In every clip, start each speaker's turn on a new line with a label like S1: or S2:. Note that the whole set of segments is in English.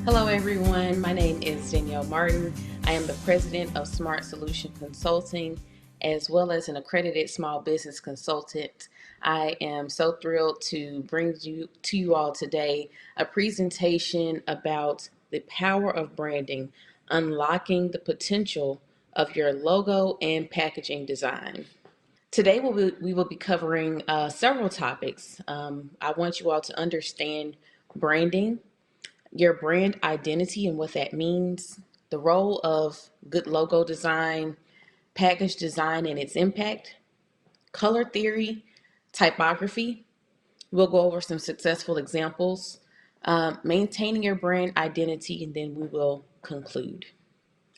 S1: Hello everyone, my name is Danielle Martin. I am the president of Smart Solution Consulting as well as an accredited small business consultant. I am so thrilled to bring you all today a presentation about the power of branding, unlocking the potential of your logo and packaging design. Today we will be covering several topics. I want you all to understand branding, your brand identity and what that means, the role of good logo design, package design and its impact, color theory, typography. We'll go over some successful examples, maintaining your brand identity, and then we will conclude.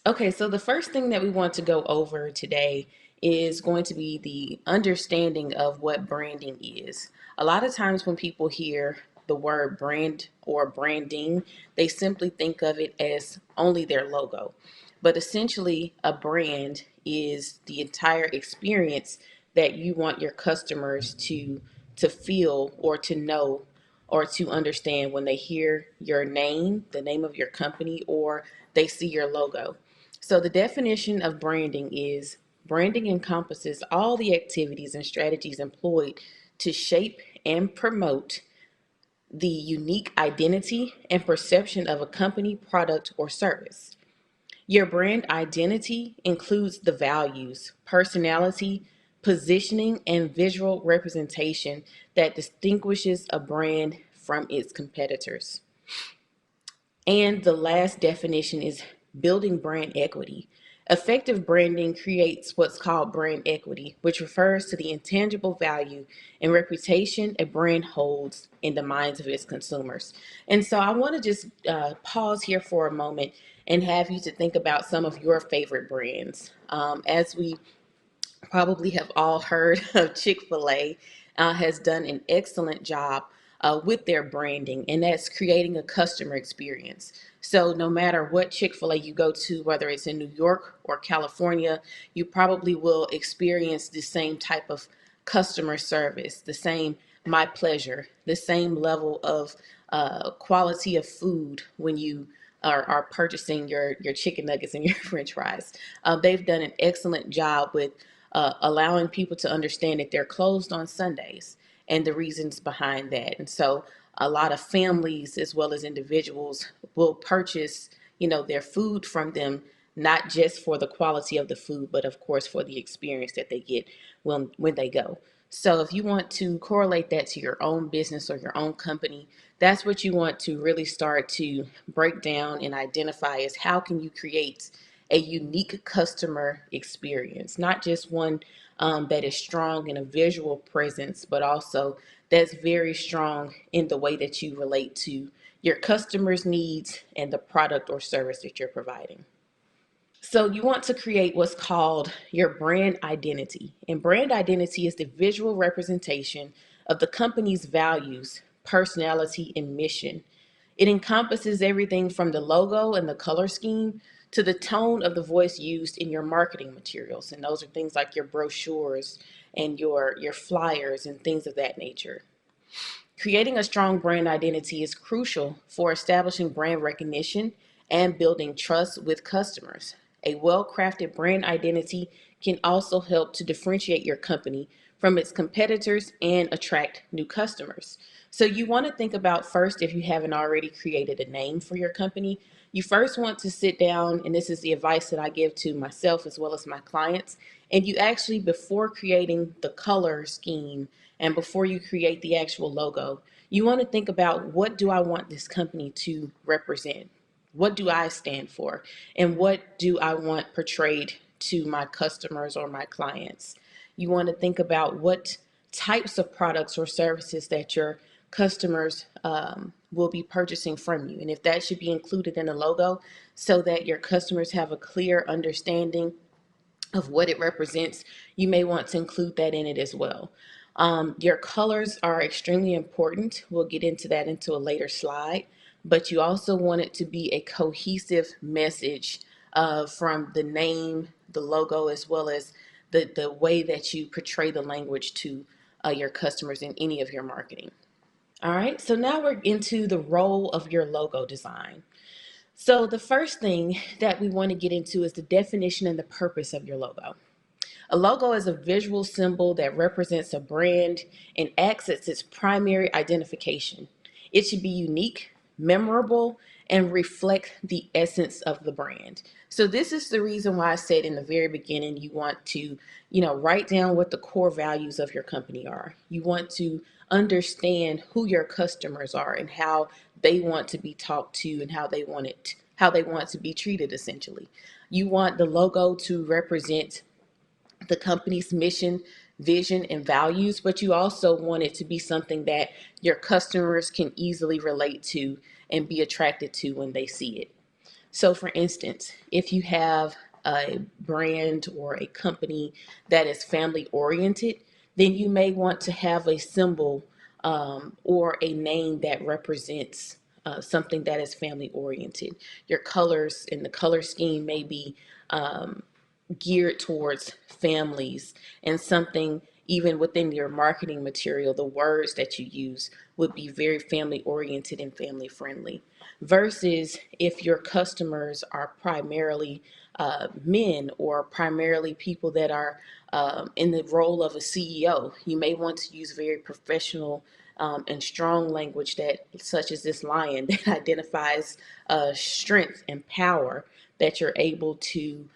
S1: Okay, so the first thing that we want to go over today is going to be the understanding of what branding is. A lot of times when people hear the word brand or branding, they simply think of it as only their logo. But essentially, a brand is the entire experience that you want your customers to feel or to know or to understand when they hear your name, the name of your company, or they see your logo. So, the definition of branding is branding encompasses all the activities and strategies employed to shape and promote the unique identity and perception of a company, product, or service. Your brand identity includes the values, personality, positioning, and visual representation that distinguishes a brand from its competitors. And the last definition is building brand equity. Effective branding creates what's called brand equity, which refers to the intangible value and reputation a brand holds in the minds of its consumers. And so I want to just pause here for a moment and have you to think about some of your favorite brands. As we probably have all heard of Chick-fil-A, has done an excellent job with their branding, and that's creating a customer experience. So no matter what Chick-fil-A you go to, whether it's in New York or California, you probably will experience the same type of customer service, the same my pleasure, the same level of quality of food when you are purchasing your chicken nuggets and your french fries. They've done an excellent job with allowing people to understand that they're closed on Sundays and the reasons behind that. And so a lot of families as well as individuals will purchase, their food from them, not just for the quality of the food, but of course for the experience that they get when they go. So if you want to correlate that to your own business or your own company, that's what you want to really start to break down and identify is how can you create a unique customer experience, not just one that is strong in a visual presence, but also that's very strong in the way that you relate to your customers' needs and the product or service that you're providing. So you want to create what's called your brand identity. And brand identity is the visual representation of the company's values, personality, and mission. It encompasses everything from the logo and the color scheme to the tone of the voice used in your marketing materials. And those are things like your brochures and your flyers and things of that nature. Creating a strong brand identity is crucial for establishing brand recognition and building trust with customers. A well crafted brand identity can also help to differentiate your company from its competitors and attract new customers. So, you want to think about first, if you haven't already created a name for your company, you first want to sit down, and this is the advice that I give to myself as well as my clients. And you actually, before creating the color scheme and before you create the actual logo, you want to think about what do I want this company to represent? What do I stand for? And what do I want portrayed to my customers or my clients? You want to think about what types of products or services that your customers will be purchasing from you, and if that should be included in a logo so that your customers have a clear understanding of what it represents, you may want to include that in it as well. Your colors are extremely important. We'll get into that into a later slide, but you also want it to be a cohesive message from the name, the logo, as well as the way that you portray the language to your customers in any of your marketing. All right, so now we're into the role of your logo design. So the first thing that we want to get into is the definition and the purpose of your logo. A logo is a visual symbol that represents a brand and acts as its primary identification. It should be unique, memorable, and reflect the essence of the brand. So this is the reason why I said in the very beginning you want to, write down what the core values of your company are. You want to understand who your customers are and how they want to be talked to and how they want to be treated essentially. You want the logo to represent the company's mission, vision, and values, but you also want it to be something that your customers can easily relate to and be attracted to when they see it. So, for instance, if you have a brand or a company that is family oriented, then you may want to have a symbol or a name that represents something that is family oriented. Your colors and the color scheme may be geared towards families, and something even within your marketing material, the words that you use would be very family oriented and family friendly. Versus if your customers are primarily men or primarily people that are in the role of a CEO, you may want to use very professional and strong language that, such as this lion, that identifies strength and power that you're able to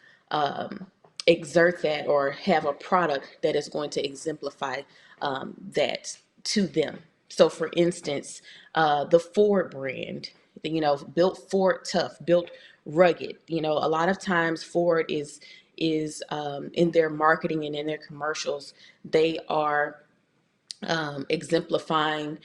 S1: exert that or have a product that is going to exemplify that to them. So, for instance, the Ford brand, built Ford tough, built rugged. A lot of times Ford is in their marketing and in their commercials, they are exemplifying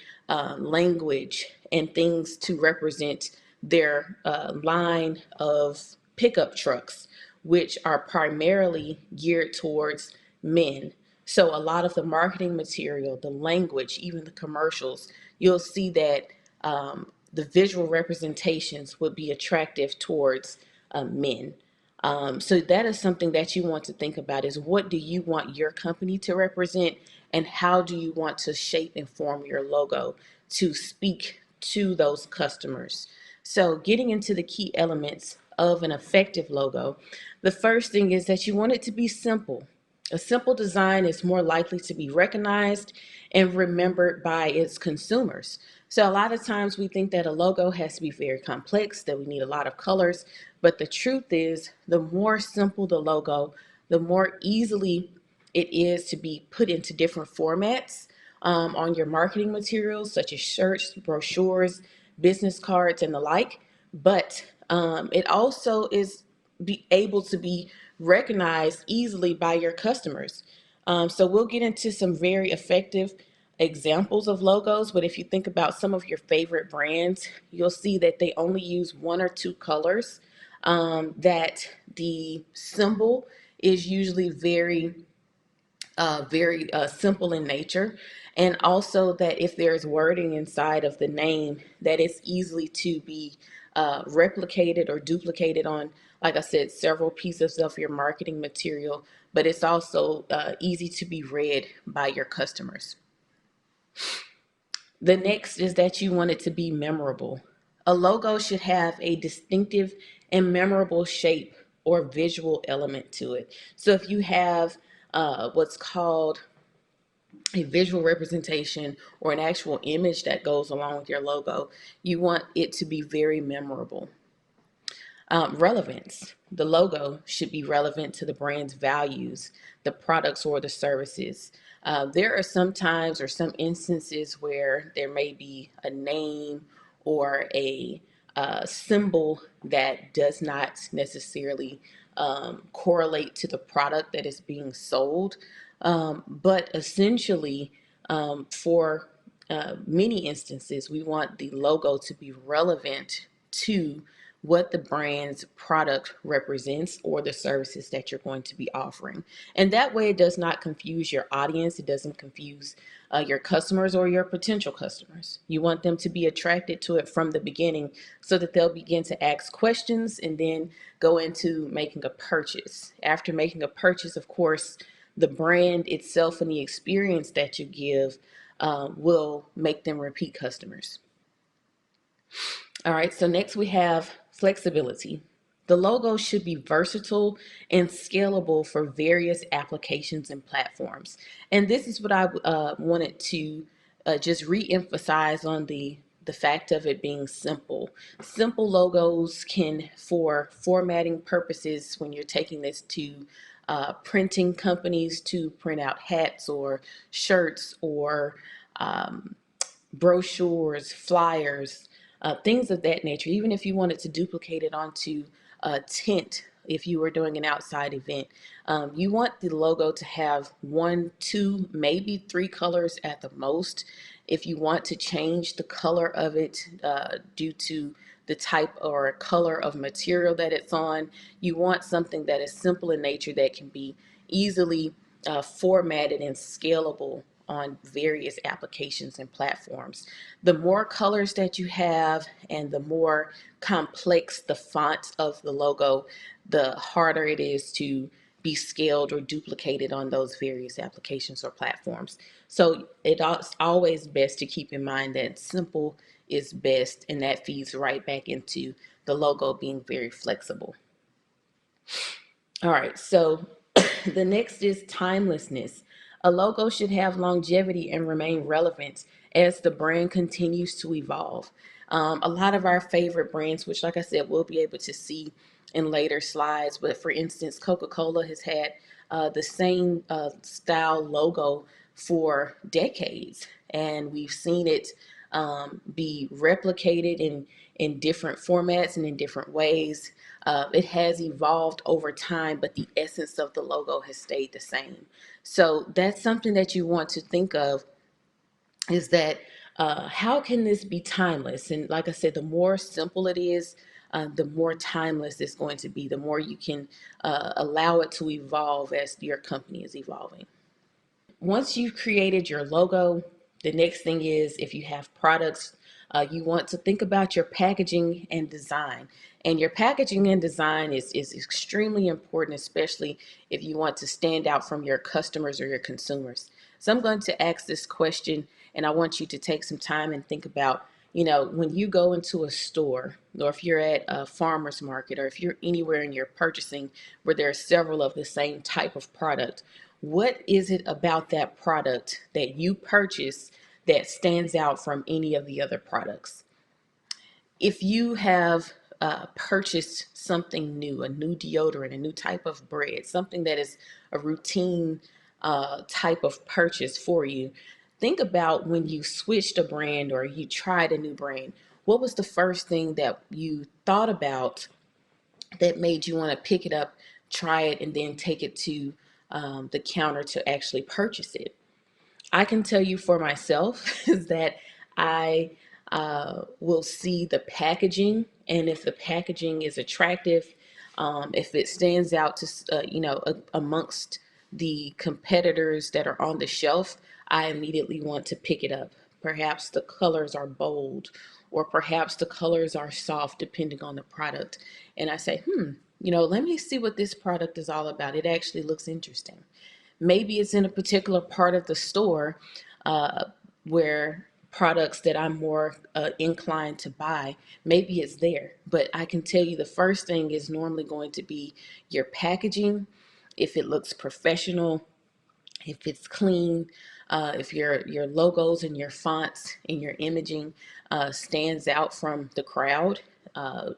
S1: language and things to represent their line of pickup trucks, which are primarily geared towards men. So, a lot of the marketing material, the language, even the commercials, you'll see that the visual representations would be attractive towards men. So that is something that you want to think about is what do you want your company to represent and how do you want to shape and form your logo to speak to those customers. So getting into the key elements of an effective logo, the first thing is that you want it to be simple. A simple design is more likely to be recognized and remembered by its consumers. So a lot of times we think that a logo has to be very complex, that we need a lot of colors, but the truth is the more simple the logo, the more easily it is to be put into different formats on your marketing materials, such as shirts, brochures, business cards, and the like. But it also is be able to be recognized easily by your customers. So we'll get into some very effective examples of logos, but if you think about some of your favorite brands, you'll see that they only use one or two colors, that the symbol is usually very simple in nature, and also that if there's wording inside of the name that is easily to be replicated or duplicated on, like I said, several pieces of your marketing material, but it's also easy to be read by your customers. The next is that you want it to be memorable. A logo should have a distinctive and memorable shape or visual element to it. So if you have what's called a visual representation or an actual image that goes along with your logo, you want it to be very memorable. Relevance. The logo should be relevant to the brand's values, the products or the services. There are some times or some instances where there may be a name or a symbol that does not necessarily correlate to the product that is being sold. But essentially, for many instances, we want the logo to be relevant to what the brand's product represents or the services that you're going to be offering. And that way it does not confuse your audience. It doesn't confuse your customers or your potential customers. You want them to be attracted to it from the beginning so that they'll begin to ask questions and then go into making a purchase. After making a purchase, of course, the brand itself and the experience that you give will make them repeat customers. All right, so next we have Flexibility. The logo should be versatile and scalable for various applications and platforms. And this is what I wanted to just re-emphasize on the fact of it being simple. Simple logos can, for formatting purposes, when you're taking this to printing companies to print out hats or shirts or um, brochures, flyers, things of that nature. Even if you wanted to duplicate it onto a tent, if you were doing an outside event, you want the logo to have one, two, maybe three colors at the most. If you want to change the color of it due to the type or color of material that it's on, you want something that is simple in nature that can be easily formatted and scalable on various applications and platforms. The more colors that you have and the more complex the font of the logo, the harder it is to be scaled or duplicated on those various applications or platforms. So it's always best to keep in mind that simple is best, and that feeds right back into the logo being very flexible. All right, so the next is timelessness. A logo should have longevity and remain relevant as the brand continues to evolve. A lot of our favorite brands, which, like I said, we'll be able to see in later slides, but for instance, Coca-Cola has had the same style logo for decades, and we've seen it be replicated in different formats and in different ways. It has evolved over time, but the essence of the logo has stayed the same. So that's something that you want to think of, is that how can this be timeless? And like I said, the more simple it is, the more timeless it's going to be, the more you can allow it to evolve as your company is evolving. Once you've created your logo, the next thing is, if you have products, you want to think about your packaging and design. And your packaging and design is extremely important, especially if you want to stand out from your customers or your consumers. So I'm going to ask this question, and I want you to take some time and think about, when you go into a store, or if you're at a farmer's market, or if you're anywhere and you're purchasing where there are several of the same type of product, what is it about that product that you purchase that stands out from any of the other products? If you have purchased something new, a new deodorant, a new type of bread, something that is a routine type of purchase for you, think about when you switched a brand or you tried a new brand. What was the first thing that you thought about that made you want to pick it up, try it, and then take it to the counter to actually purchase it? I can tell you for myself is that I will see the packaging, and if the packaging is attractive, if it stands out to amongst the competitors that are on the shelf, I immediately want to pick it up. Perhaps the colors are bold, or perhaps the colors are soft, depending on the product. And I say, let me see what this product is all about. It actually looks interesting. Maybe it's in a particular part of the store uh, where products that I'm more inclined to buy, maybe it's there. But I can tell you the first thing is normally going to be your packaging. If it looks professional, if it's clean, if your logos and your fonts and your imaging stands out from the crowd,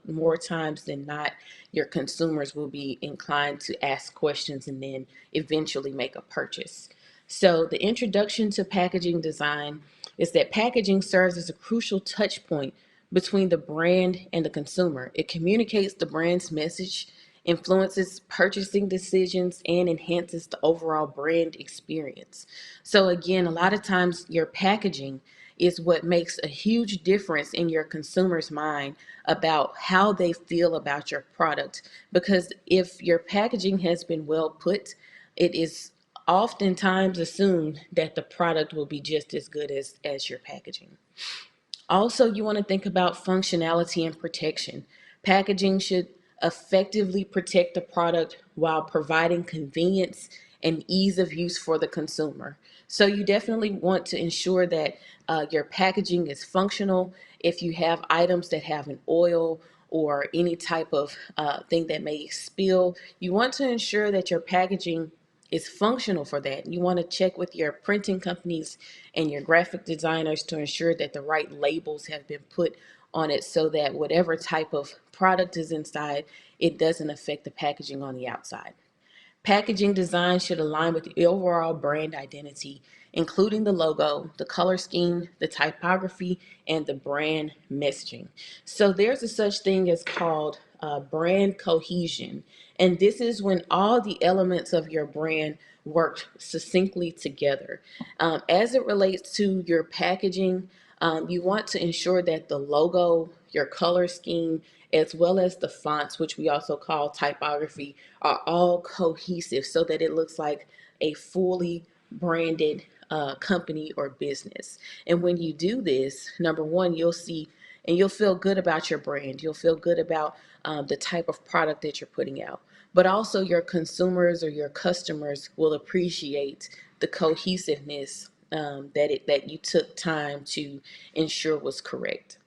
S1: more times than not, your consumers will be inclined to ask questions and then eventually make a purchase. So the introduction to packaging design is that packaging serves as a crucial touch point between the brand and the consumer. It communicates the brand's message, influences purchasing decisions, and enhances the overall brand experience. So again, a lot of times your packaging is what makes a huge difference in your consumer's mind about how they feel about your product. Because if your packaging has been well put, it is oftentimes assumed that the product will be just as good as your packaging. Also, you want to think about functionality and protection. Packaging should effectively protect the product while providing convenience and ease of use for the consumer. So you definitely want to ensure that your packaging is functional. If you have items that have an oil or any type of thing that may spill. You want to ensure that your packaging is functional for that. You want to check with your printing companies and your graphic designers to ensure that the right labels have been put on it so that whatever type of product is inside, it doesn't affect the packaging on the outside. Packaging design should align with the overall brand identity, including the logo, the color scheme, the typography, and the brand messaging. So there's a such thing as called brand cohesion. And this is when all the elements of your brand work succinctly together. As it relates to your packaging, you want to ensure that the logo, your color scheme, as well as the fonts, which we also call typography, are all cohesive so that it looks like a fully branded company or business. And when you do this, number one, you'll see and you'll feel good about your brand. You'll feel good about the type of product that you're putting out. But also, your consumers or your customers will appreciate the cohesiveness that you took time to ensure was correct.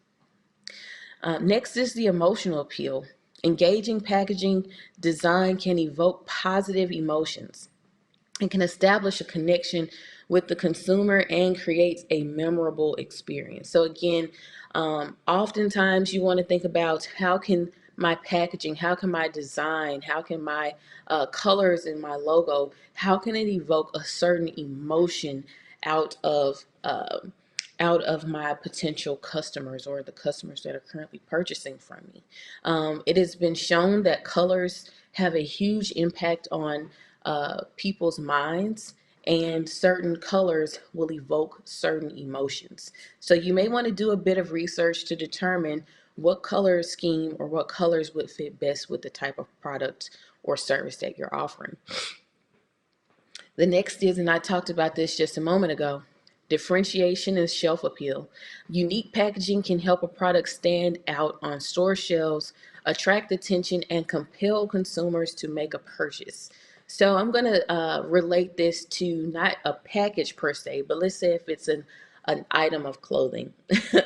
S1: Next is the emotional appeal. Engaging packaging design can evoke positive emotions. It can establish a connection with the consumer and creates a memorable experience. So again, oftentimes you want to think about how can my packaging, how can my design, how can my colors in my logo, how can it evoke a certain emotion out of out of my potential customers or the customers that are currently purchasing from me. It has been shown that colors have a huge impact on people's minds, and certain colors will evoke certain emotions. So you may want to do a bit of research to determine what color scheme or what colors would fit best with the type of product or service that you're offering. The next is, and I talked about this just a moment ago, differentiation and shelf appeal. Unique packaging can help a product stand out on store shelves, attract attention, and compel consumers to make a purchase. So I'm going to relate this to not a package per se, but let's say if it's an item of clothing.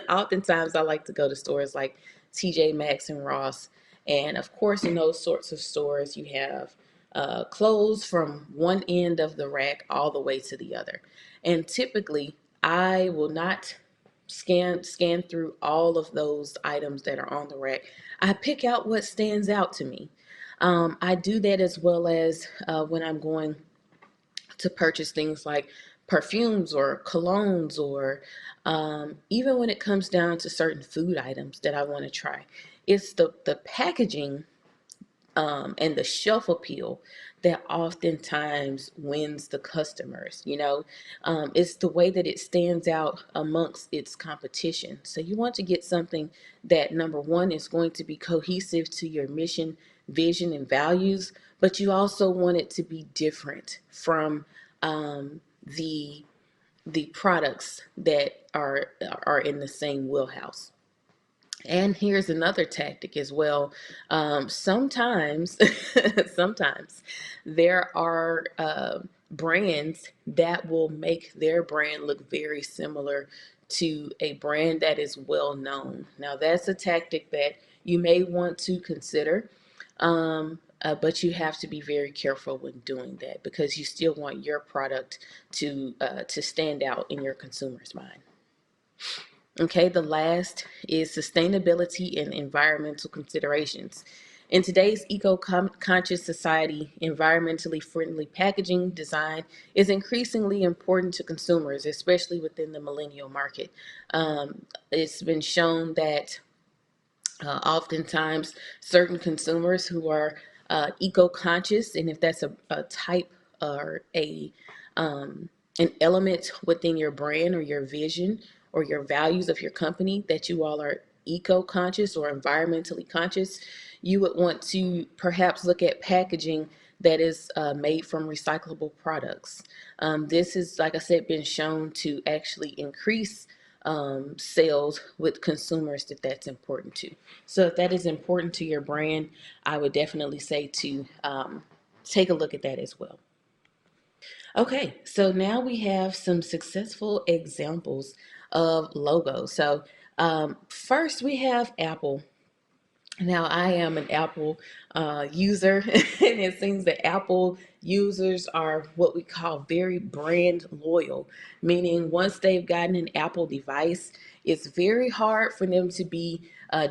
S1: Oftentimes I like to go to stores like TJ Maxx and Ross. And of course, in those sorts of stores, you have clothes from one end of the rack all the way to the other. And typically, I will not scan through all of those items that are on the rack. I pick out what stands out to me. I do that as well as when I'm going to purchase things like perfumes or colognes, or even when it comes down to certain food items that I want to try. It's the packaging and the shelf appeal that oftentimes wins the customers. It's the way that it stands out amongst its competition. So you want to get something that, number one, is going to be cohesive to your mission, vision, and values, but you also want it to be different from the products that are in the same wheelhouse. And here's another tactic as well. Sometimes, sometimes there are brands that will make their brand look very similar to a brand that is well known. Now, that's a tactic that you may want to consider, but you have to be very careful when doing that because you still want your product to stand out in your consumer's mind. Okay, the last is sustainability and environmental considerations. In today's eco-conscious society, environmentally friendly packaging design is increasingly important to consumers, especially within the millennial market. It's been shown that oftentimes certain consumers who are eco-conscious, and if that's a type or an element within your brand or your vision or your values of your company that you all are eco-conscious or environmentally conscious, you would want to perhaps look at packaging that is made from recyclable products. This is, like I said, been shown to actually increase sales with consumers that's important to. So if that is important to your brand, I would definitely say to take a look at that as well. Okay, so now we have some successful examples of logos. So first we have Apple. Now, I am an Apple user, and it seems that Apple users are what we call very brand loyal, meaning once they've gotten an Apple device, it's very hard for them to be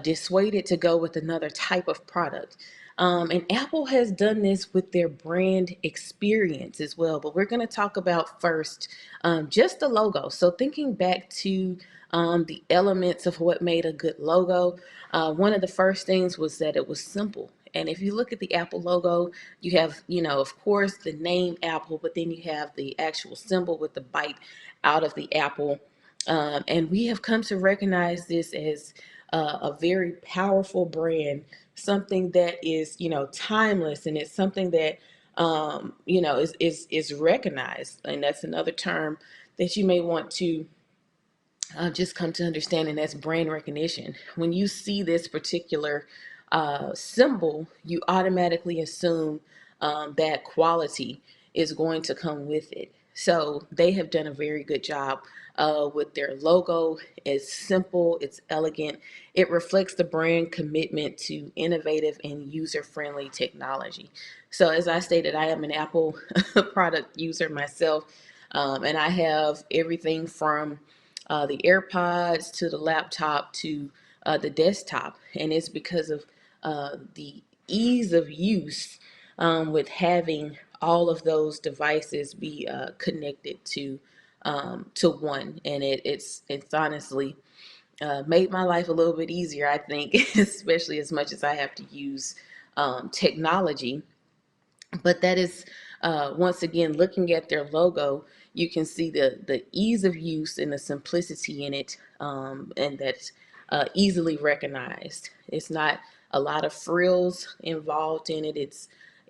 S1: dissuaded to go with another type of product. And Apple has done this with their brand experience as well. But we're going to talk about first just the logo. So, thinking back to the elements of what made a good logo, one of the first things was that it was simple. And if you look at the Apple logo, you have, of course, the name Apple, but then you have the actual symbol with the bite out of the apple. And we have come to recognize this as a very powerful brand, something that is, timeless, and it's something that, is recognized. And that's another term that you may want to just come to understand, and that's brand recognition. When you see this particular symbol, you automatically assume that quality is going to come with it. So they have done a very good job with their logo. It's simple, it's elegant, it reflects the brand commitment to innovative and user-friendly technology. So as I stated, I am an Apple product user myself, and I have everything from the AirPods to the laptop to the desktop. And it's because of the ease of use with having all of those devices be connected to one. And it's honestly made my life a little bit easier, I think, especially as much as I have to use technology. But that is, once again, looking at their logo, you can see the ease of use and the simplicity in it, and that's easily recognized. It's not a lot of frills involved in it.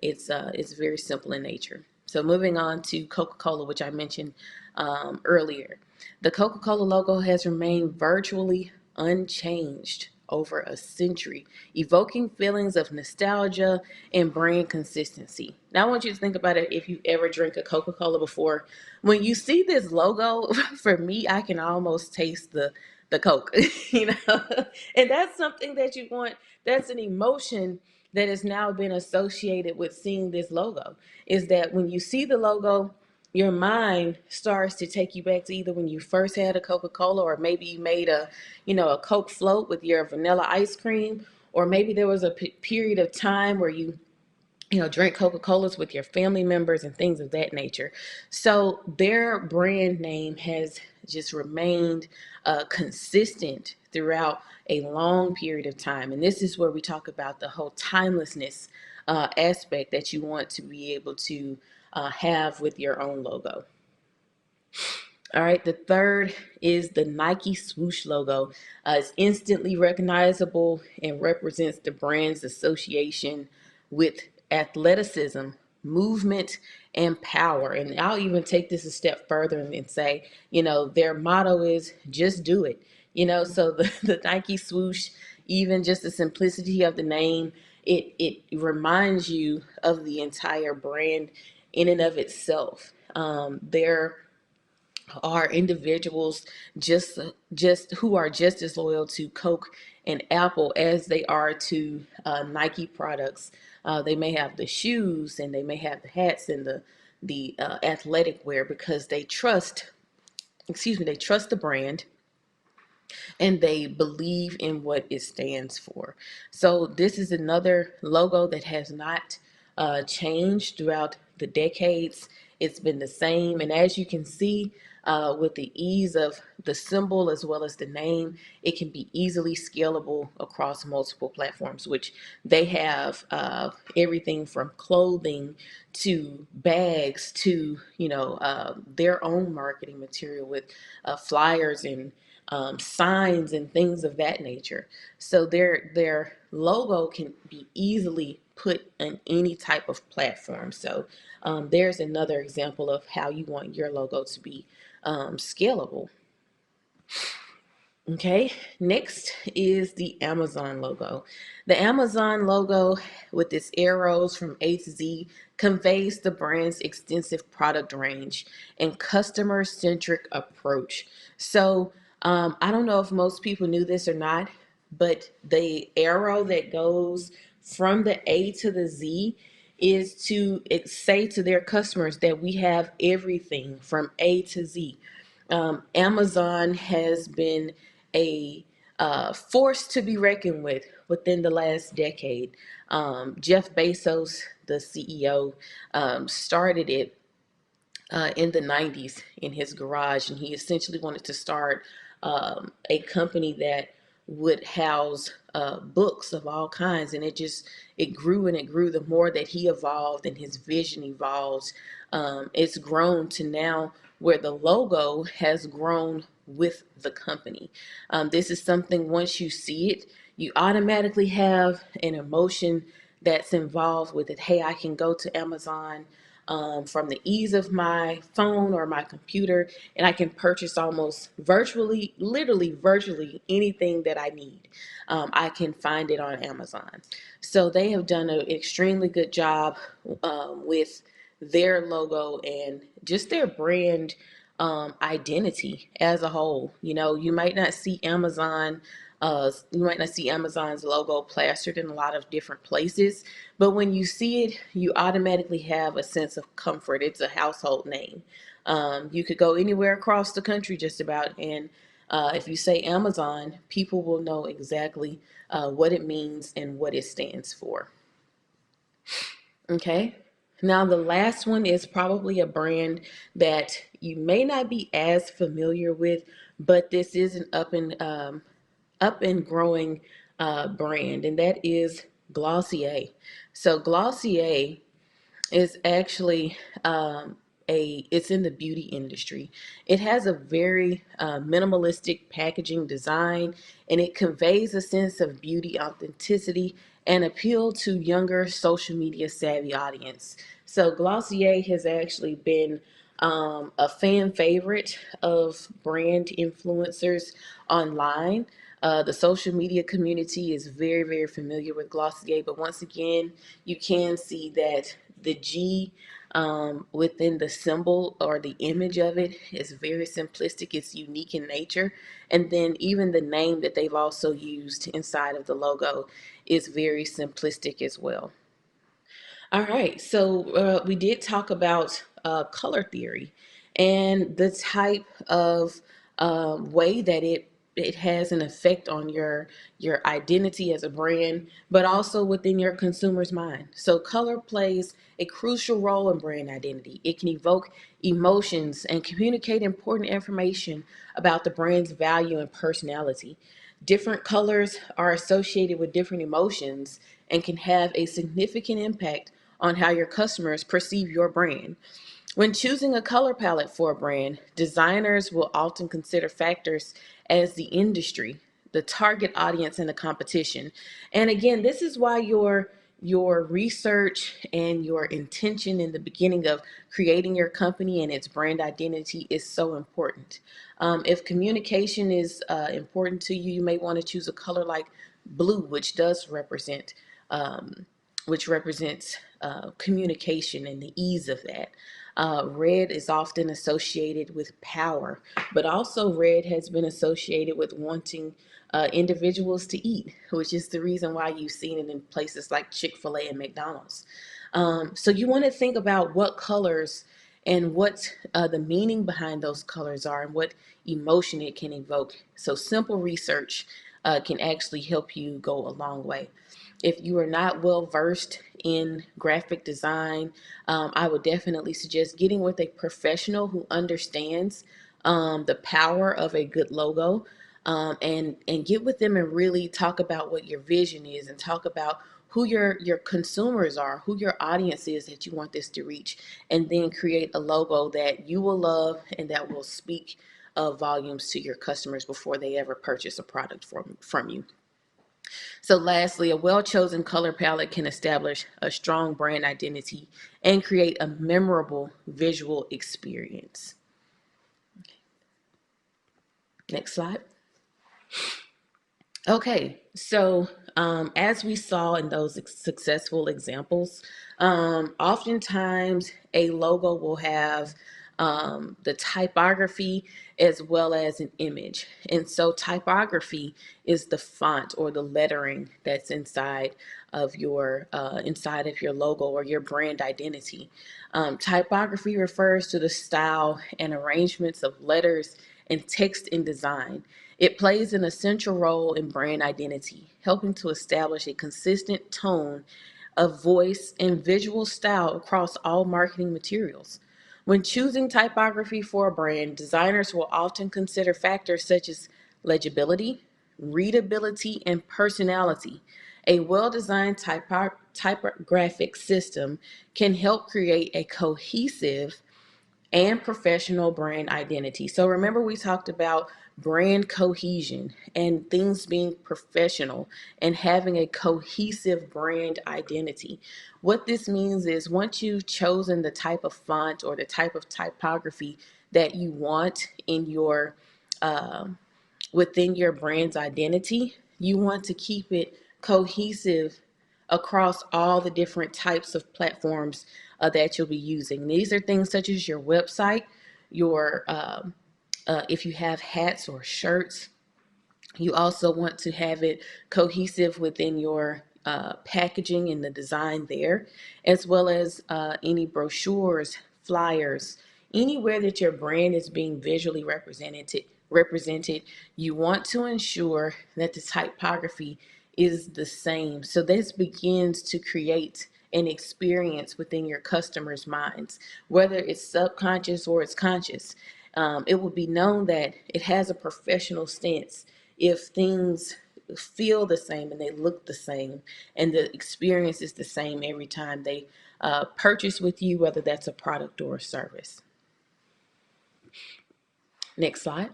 S1: It's very simple in nature. So moving on to Coca-Cola, which I mentioned earlier. The Coca-Cola logo has remained virtually unchanged over a century, evoking feelings of nostalgia and brand consistency. Now, I want you to think about it if you ever drink a Coca-Cola before. When you see this logo, for me, I can almost taste the Coke, you know, and that's something that you want. That's an emotion that has now been associated with seeing this logo. Is that when you see the logo, your mind starts to take you back to either when you first had a Coca-Cola, or maybe you made a Coke float with your vanilla ice cream, or maybe there was a period of time where you drink Coca-Colas with your family members and things of that nature. So their brand name has just remained consistent throughout a long period of time. And this is where we talk about the whole timelessness aspect that you want to be able to have with your own logo. All right, the third is the Nike swoosh logo. It's instantly recognizable and represents the brand's association with athleticism, movement, and power. And I'll even take this a step further and say, their motto is just do it. So the Nike swoosh, even just the simplicity of the name, it reminds you of the entire brand in and of itself. They're are individuals just who are just as loyal to Coke and Apple as they are to Nike products. They may have the shoes and they may have the hats and the athletic wear because they trust the brand and they believe in what it stands for. So this is another logo that has not changed throughout the decades. It's been the same, and as you can see, with the ease of the symbol as well as the name, it can be easily scalable across multiple platforms, which they have everything from clothing to bags to their own marketing material with flyers and signs and things of that nature. So their logo can be easily put in any type of platform. So there's another example of how you want your logo to be scalable. Okay, next is the Amazon logo. The Amazon logo, with its arrows from A to Z, conveys the brand's extensive product range and customer-centric approach. So I don't know if most people knew this or not, but the arrow that goes from the A to the Z is to say to their customers that we have everything from A to Z. Amazon has been a force to be reckoned with within the last decade. Jeff Bezos, the CEO, started it in the 90s in his garage, and he essentially wanted to start a company that would house books of all kinds, and it grew and it grew. The more that he evolved and his vision evolved, it's grown to now where the logo has grown with the company. This is something, once you see it, you automatically have an emotion that's involved with it. Hey, I can go to Amazon from the ease of my phone or my computer, and I can purchase almost virtually, literally virtually anything that I need. I can find it on Amazon. So they have done an extremely good job with their logo and just their brand identity as a whole. You might not see Amazon's logo plastered in a lot of different places, but when you see it, you automatically have a sense of comfort. It's a household name. You could go anywhere across the country just about, and if you say Amazon, people will know exactly what it means and what it stands for. Okay. Now, the last one is probably a brand that you may not be as familiar with, but this is an up and growing brand, and that is Glossier. So Glossier is actually it's in the beauty industry. It has a very minimalistic packaging design, and it conveys a sense of beauty, authenticity, and appeal to younger social media savvy audience. So Glossier has actually been a fan favorite of brand influencers online. The social media community is very, very familiar with Glossier, but once again, you can see that the G within the symbol or the image of it is very simplistic. It's unique in nature. And then even the name that they've also used inside of the logo is very simplistic as well. All right, so we did talk about color theory and the type of way that it has an effect on your identity as a brand, but also within your consumer's mind. So color plays a crucial role in brand identity. It can evoke emotions and communicate important information about the brand's value and personality. Different colors are associated with different emotions and can have a significant impact on how your customers perceive your brand. When choosing a color palette for a brand, designers will often consider factors as the industry, the target audience, and the competition. And again, this is why your research and your intention in the beginning of creating your company and its brand identity is so important. If communication is important to you, you may want to choose a color like blue, um, which represents communication and the ease of that. Red is often associated with power, but also red has been associated with wanting individuals to eat, which is the reason why you've seen it in places like Chick-fil-A and McDonald's. So you want to think about what colors and what the meaning behind those colors are and what emotion it can evoke. So simple research can actually help you go a long way. If you are not well versed in graphic design, I would definitely suggest getting with a professional who understands the power of a good logo, and get with them and really talk about what your vision is and talk about who your consumers are, who your audience is that you want this to reach, and then create a logo that you will love and that will speak volumes to your customers before they ever purchase a product from you. So lastly, a well-chosen color palette can establish a strong brand identity and create a memorable visual experience. Next slide. Okay, so as we saw in those successful examples, oftentimes a logo will have the typography, as well as an image. And so typography is the font or the lettering that's inside of your logo or your brand identity. Typography refers to the style and arrangements of letters and text in design. It plays an essential role in brand identity, helping to establish a consistent tone of voice and visual style across all marketing materials. When choosing typography for a brand, designers will often consider factors such as legibility, readability, and personality. A well designed typographic system can help create a cohesive and professional brand identity. So remember, we talked about brand cohesion and things being professional and having a cohesive brand identity. What this means is once you've chosen the type of font or the type of typography that you want in your uh, within your brand's identity, you want to keep it cohesive across all the different types of platforms that you'll be using. These are things such as your website, your if you have hats or shirts. You also want to have it cohesive within your packaging and the design there, as well as any brochures, flyers, anywhere that your brand is being visually represented, you want to ensure that the typography is the same. So this begins to create an experience within your customers' minds, whether it's subconscious or it's conscious. It will be known that it has a professional stance if things feel the same and they look the same and the experience is the same every time they purchase with you, whether that's a product or a service. Next slide.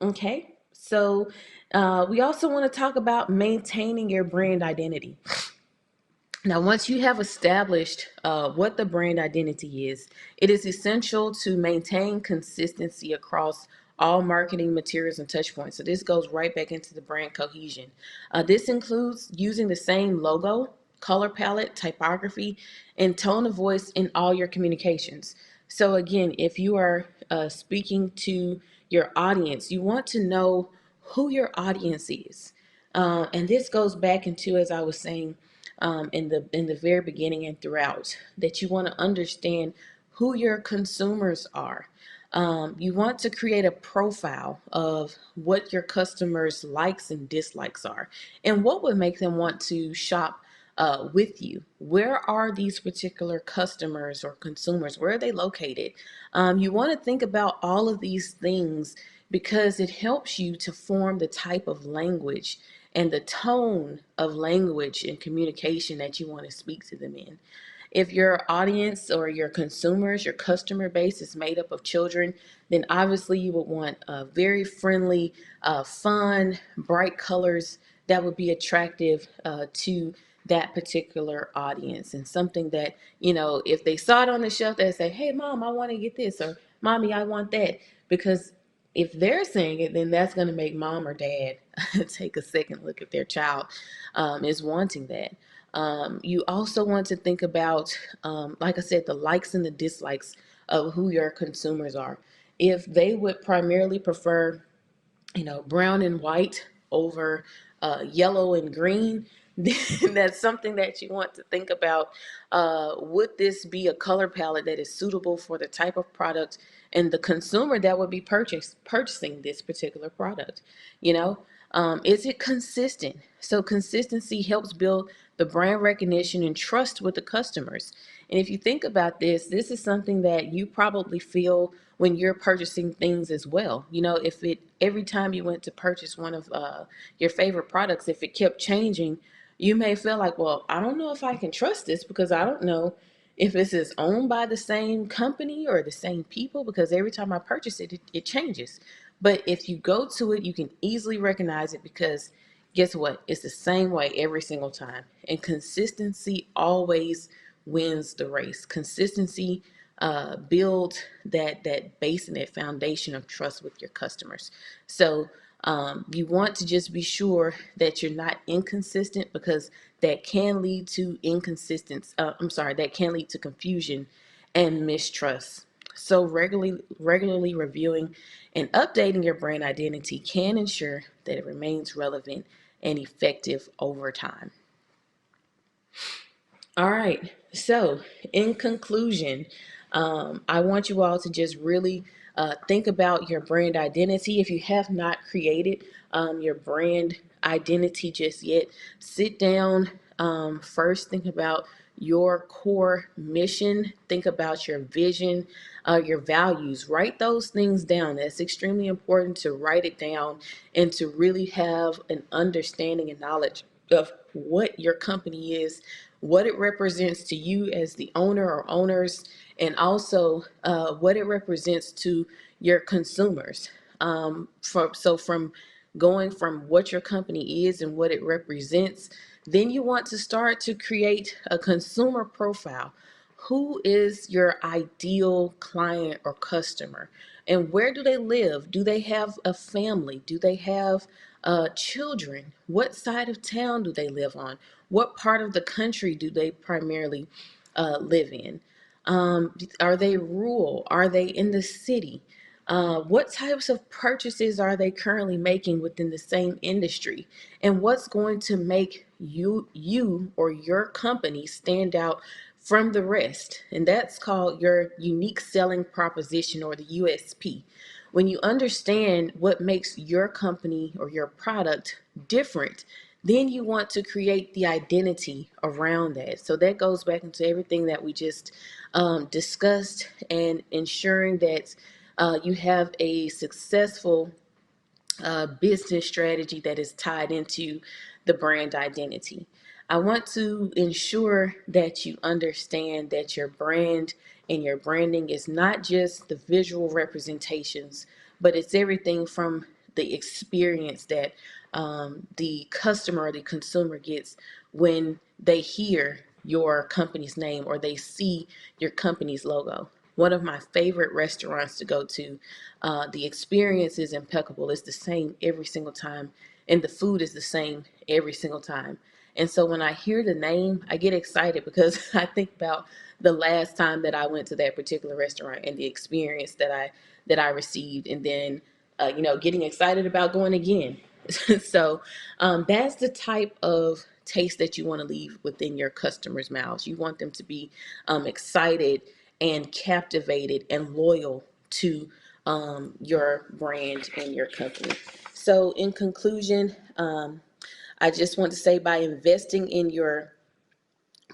S1: Okay, so we also want to talk about maintaining your brand identity. Now, once you have established what the brand identity is, it is essential to maintain consistency across all marketing materials and touch points. So this goes right back into the brand cohesion. This includes using the same logo, color palette, typography, and tone of voice in all your communications. So again, if you are speaking to your audience, you want to know who your audience is. And this goes back into, as I was saying, in the very beginning and throughout, that you want to understand who your consumers are. You want to create a profile of what your customers' likes and dislikes are, and what would make them want to shop with you. Where are these particular customers or consumers? Where are they located? You want to think about all of these things because it helps you to form the type of language and the tone of language and communication that you want to speak to them in. If your audience or your consumers, your customer base is made up of children, then obviously you would want very friendly, fun, bright colors that would be attractive to that particular audience, and something that, if they saw it on the shelf, they'd say, hey, mom, I want to get this, or mommy, I want that. Because if they're saying it, then that's going to make mom or dad take a second look if their child is wanting that. You also want to think about, like I said, the likes and the dislikes of who your consumers are. If they would primarily prefer, brown and white over yellow and green, then that's something that you want to think about. Would this be a color palette that is suitable for the type of product and the consumer that would be purchasing this particular product? Is it consistent? So consistency helps build the brand recognition and trust with the customers. And if you think about this is something that you probably feel when you're purchasing things as well. If it every time you went to purchase one of your favorite products, if it kept changing, you may feel like, well, I don't know if I can trust this because I don't know if this is owned by the same company or the same people, because every time I purchase it, it changes. But if you go to it, you can easily recognize it because guess what? It's the same way every single time. And consistency always wins the race. Consistency build that base and that foundation of trust with your customers. So you want to just be sure that you're not inconsistent, because that can lead to that can lead to confusion and mistrust. So regularly reviewing and updating your brand identity can ensure that it remains relevant and effective over time. All right. So, in conclusion, I want you all to just really think about your brand identity. If you have not created your brand identity just yet, sit down. First, think about your core mission. Think about your vision, your values. Write those things down. That's extremely important to write it down and to really have an understanding and knowledge of what your company is, what it represents to you as the owner or owners, and also what it represents to your consumers. From going from what your company is and what it represents, then you want to start to create a consumer profile. Who is your ideal client or customer? And where do they live? Do they have a family? Do they have children? What side of town do they live on? What part of the country do they primarily live in? Are they rural? Are they in the city? What types of purchases are they currently making within the same industry? And what's going to make you or your company stand out from the rest? And that's called your unique selling proposition, or the USP. When you understand what makes your company or your product different, then you want to create the identity around that. So that goes back into everything that we just discussed, and ensuring that you have a successful business strategy that is tied into the brand identity. I want to ensure that you understand that your brand and your branding is not just the visual representations, but it's everything from the experience that the customer or the consumer gets when they hear your company's name or they see your company's logo. One of my favorite restaurants to go to, the experience is impeccable. It's the same every single time, and the food is the same every single time. And so when I hear the name, I get excited because I think about the last time that I went to that particular restaurant and the experience that I received, and then getting excited about going again. So that's the type of taste that you want to leave within your customers' mouths. You want them to be excited and captivated and loyal to your brand and your company. So in conclusion, I just want to say, by investing in your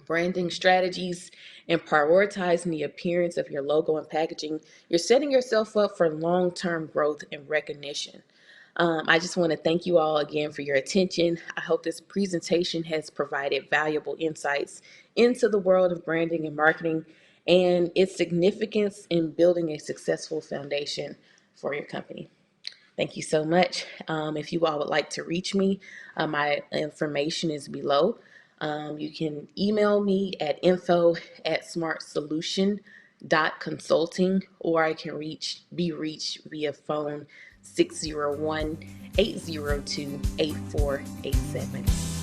S1: branding strategies and prioritizing the appearance of your logo and packaging, you're setting yourself up for long-term growth and recognition. I just want to thank you all again for your attention. I hope this presentation has provided valuable insights into the world of branding and marketing and its significance in building a successful foundation for your company. Thank you so much. If you all would like to reach me, my information is below. You can email me at info@smartsolution.consulting, or I can be reached via phone 601-802-8487.